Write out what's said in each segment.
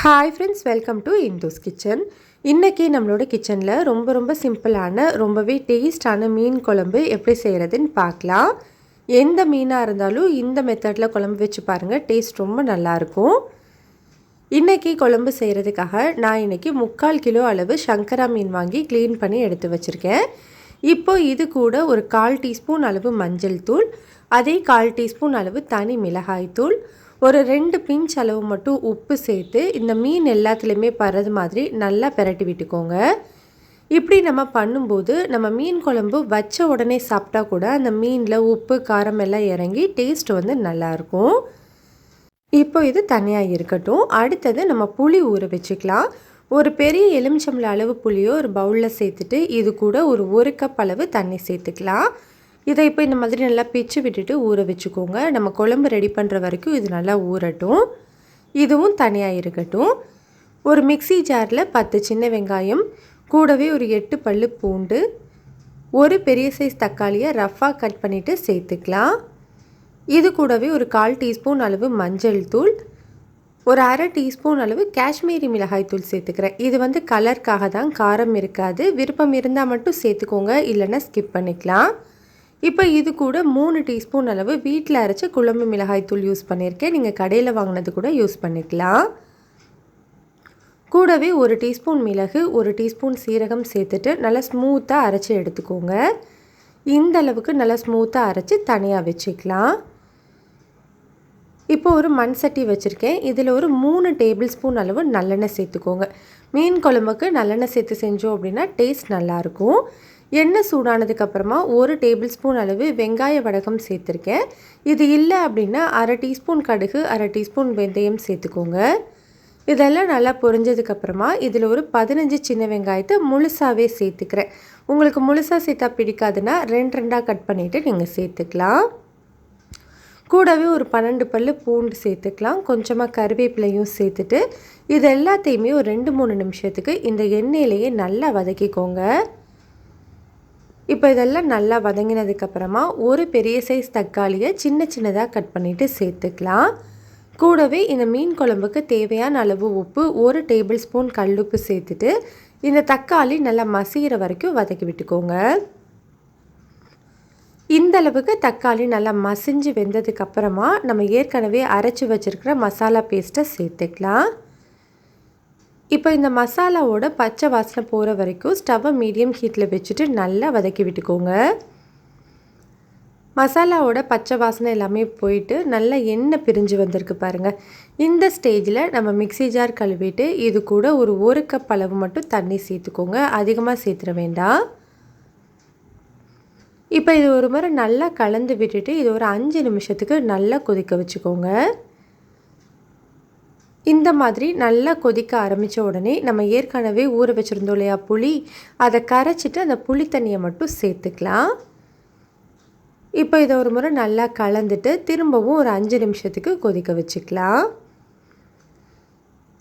Hi friends, welcome to Indhu's kitchen. இன்றைக்கி நம்மளோட கிச்சனில் ரொம்ப சிம்பிளான ரொம்பவே டேஸ்டான மீன் குழம்பு எப்படி செய்கிறதுன்னு பார்க்கலாம். எந்த மீனாக இருந்தாலும் இந்த மெத்தடில் குழம்பு வச்சு பாருங்கள், டேஸ்ட் ரொம்ப நல்லாயிருக்கும். இன்றைக்கி குழம்பு செய்கிறதுக்காக நான் இன்றைக்கி 3/4 கிலோ அளவு சங்கரா மீன் வாங்கி க்ளீன் பண்ணி எடுத்து வச்சுருக்கேன். இப்போ இது கூட ஒரு 1/4 டீஸ்பூன் அளவு மஞ்சள் தூள், அதே 1/4 டீஸ்பூன் அளவு தனி மிளகாய் தூள், ஒரு 2 பிஞ்ச் அளவு மட்டும் உப்பு சேர்த்து இந்த மீன் எல்லாத்துலேயுமே படுறது மாதிரி நல்லா பிரட்டி விட்டுக்கோங்க. இப்படி நம்ம பண்ணும்போது நம்ம மீன் குழம்பு வச்ச உடனே சாப்பிட்டா கூட அந்த மீனில் உப்பு காரம் எல்லாம் இறங்கி டேஸ்ட் வந்து நல்லாயிருக்கும். இப்போ இது தனியாக இருக்கட்டும். அடுத்தது நம்ம புளி ஊற வச்சுக்கலாம். ஒரு பெரிய எலுமிச்சம்பழ அளவு புளியோ ஒரு பவுலில் சேர்த்துட்டு இது கூட ஒரு கப் அளவு தண்ணி சேர்த்துக்கலாம். இதை இப்போ இந்த மாதிரி நல்லா பிச்சு விட்டுட்டு ஊற வச்சுக்கோங்க. நம்ம குழம்பு ரெடி பண்ணுற வரைக்கும் இது நல்லா ஊறட்டும். இதுவும் தனியாக இருக்கட்டும். ஒரு மிக்ஸி ஜாரில் 10 சின்ன வெங்காயம், கூடவே ஒரு 8 பல்லு பூண்டு, ஒரு பெரிய சைஸ் தக்காளியை ரஃப்பாக கட் பண்ணிவிட்டு சேர்த்துக்கலாம். இது கூடவே ஒரு 1/4 டீஸ்பூன் அளவு மஞ்சள் தூள், ஒரு 1/2 டீஸ்பூன் அளவு காஷ்மீரி மிளகாய் தூள் சேர்த்துக்கிறேன். இது வந்து கலருக்காக தான், காரம் இருக்காது. விருப்பம் இருந்தால் மட்டும் சேர்த்துக்கோங்க, இல்லைன்னா ஸ்கிப் பண்ணிக்கலாம். இப்போ இது கூட 3 டீஸ்பூன் அளவு வீட்டில் அரைச்ச குழம்பு மிளகாய் தூள் யூஸ் பண்ணியிருக்கேன். நீங்கள் கடையில் வாங்கினது கூட யூஸ் பண்ணிக்கலாம். கூடவே 1 டீஸ்பூன் மிளகு, 1 டீஸ்பூன் சீரகம் சேர்த்துட்டு நல்லா ஸ்மூத்தாக அரைச்சி எடுத்துக்கோங்க. இந்த அளவுக்கு நல்லா ஸ்மூத்தாக அரைச்சி தனியாக வச்சுக்கலாம். இப்போ ஒரு மண் சட்டி வச்சுருக்கேன். இதில் ஒரு 3 டேபிள் ஸ்பூன் அளவு நல்லெண்ணெய் சேர்த்துக்கோங்க. மீன் குழம்புக்கு நல்லெண்ணெய் சேர்த்து செஞ்சோம் அப்படின்னா டேஸ்ட் நல்லாயிருக்கும். எண்ணெய் சூடானதுக்கப்புறமா 1 டேபிள் ஸ்பூன் அளவு வெங்காய வடகம் சேர்த்துருக்கேன். இது இல்லை அப்படின்னா 1/2 டீஸ்பூன் கடுகு, 1/2 டீஸ்பூன் வெந்தயம் சேர்த்துக்கோங்க. இதெல்லாம் நல்லா பொரிஞ்சதுக்கப்புறமா இதில் ஒரு 15 சின்ன வெங்காயத்தை முழுசாகவே சேர்த்துக்கிறேன். உங்களுக்கு முழுசாக சேர்த்தா பிடிக்காதுன்னா 2 கட் பண்ணிவிட்டு நீங்கள் சேர்த்துக்கலாம். கூடவே ஒரு 12 பல்லு பூண்டு சேர்த்துக்கலாம். கொஞ்சமாக கருவேப்பிலையும் சேர்த்துட்டு இது எல்லாத்தையுமே ஒரு 2-3 நிமிஷத்துக்கு இந்த எண்ணெயிலேயே நல்லா வதக்கிக்கோங்க. இப்போ இதெல்லாம் நல்லா வதங்கினதுக்கப்புறமா ஒரு பெரிய சைஸ் தக்காளியை சின்னதாக கட் பண்ணிவிட்டு சேர்த்துக்கலாம். கூடவே இந்த மீன் குழம்புக்கு தேவையான அளவு உப்பு, 1 டேபிள் ஸ்பூன் கல்லுப்பு சேர்த்துட்டு இந்த தக்காளி நல்லா மசிகிற வரைக்கும் வதக்கி விட்டுக்கோங்க. இந்த அளவுக்கு தக்காளி நல்லா மசிஞ்சு வெந்ததுக்கப்புறமா நம்ம ஏற்கனவே அரைச்சி வச்சுருக்கிற மசாலா பேஸ்ட்டை சேர்த்துக்கலாம். இப்போ இந்த மசாலாவோட பச்சை வாசனை போகிற வரைக்கும் ஸ்டவ்வை மீடியம் ஹீட்டில் வச்சுட்டு நல்லா வதக்கி விட்டுக்கோங்க. மசாலாவோட பச்சை வாசனை எல்லாமே போயிட்டு நல்லா எண்ணெய் பிரிஞ்சு வந்திருக்கு பாருங்கள். இந்த ஸ்டேஜில் நம்ம மிக்ஸி ஜார் கழுவிட்டு இது கூட ஒரு கப் அளவு மட்டும் தண்ணி சேர்த்துக்கோங்க. அதிகமாக சேர்த்துட வேண்டாம். இப்போ இது ஒரு முறை நல்லா கலந்து விட்டுட்டு இது ஒரு 5 நிமிஷத்துக்கு நல்லா கொதிக்க வச்சுக்கோங்க. இந்த மாதிரி நல்லா கொதிக்க ஆரம்பித்த உடனே நம்ம ஏற்கனவே ஊற வச்சுருந்தோம் இல்லையா புளி, அதை கரைச்சிட்டு அந்த புளி தண்ணியை மட்டும் சேர்த்துக்கலாம். இப்போ இதை ஒரு முறை நல்லா கலந்துட்டு திரும்பவும் ஒரு 5 நிமிஷத்துக்கு கொதிக்க வச்சுக்கலாம்.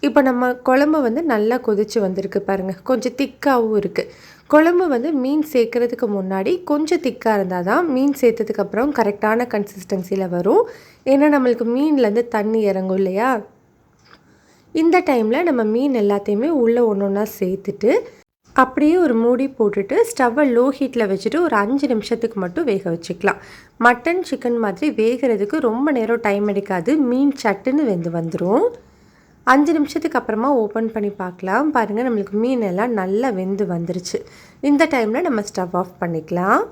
இப்போ நம்ம குழம்பு வந்து நல்லா கொதித்து வந்திருக்கு பாருங்கள். கொஞ்சம் திக்காகவும் இருக்குது. குழம்பு வந்து மீன் சேர்க்குறதுக்கு முன்னாடி கொஞ்சம் திக்காக இருந்தால் தான் மீன் சேர்த்ததுக்கப்புறம் கரெக்டான கன்சிஸ்டன்சியில் வரும். ஏன்னா நம்மளுக்கு மீன்லேருந்து தண்ணி இறங்கும் இல்லையா. இந்த டைமில் நம்ம மீன் எல்லாத்தையுமே உள்ளே ஒன்றா சேர்த்துட்டு அப்படியே ஒரு மூடி போட்டுட்டு ஸ்டவ்வை லோ ஹீட்டில் வச்சுட்டு ஒரு 5 நிமிஷத்துக்கு மட்டும் வேக வச்சுக்கலாம். மட்டன் சிக்கன் மாதிரி வேகிறதுக்கு ரொம்ப நேரம் டைம் எடுக்காது. மீன் சட்டுன்னு வெந்து வந்துடும். 5 நிமிஷத்துக்கு அப்புறமா ஓப்பன் பண்ணி பார்க்கலாம். பாருங்கள், நம்மளுக்கு மீன் எல்லாம் நல்லா வெந்து வந்துருச்சு. இந்த டைமில் நம்ம ஸ்டவ் ஆஃப் பண்ணிக்கலாம்.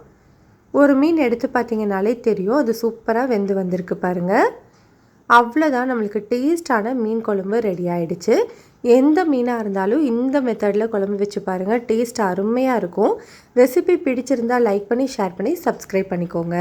ஒரு மீன் எடுத்து பார்த்திங்கனாலே தெரியும், அது சூப்பராக வெந்து வந்திருக்கு பாருங்கள். அவ்வளோதான், நம்மளுக்கு டேஸ்டான மீன் குழம்பு ரெடி ஆகிடுச்சு. எந்த மீனாக இருந்தாலும் இந்த மெத்தடில் குழம்பு வச்சு பாருங்கள், டேஸ்ட் அருமையாக இருக்கும். ரெசிபி பிடிச்சிருந்தால் லைக் பண்ணி ஷேர் பண்ணி சப்ஸ்கிரைப் பண்ணிக்கோங்க.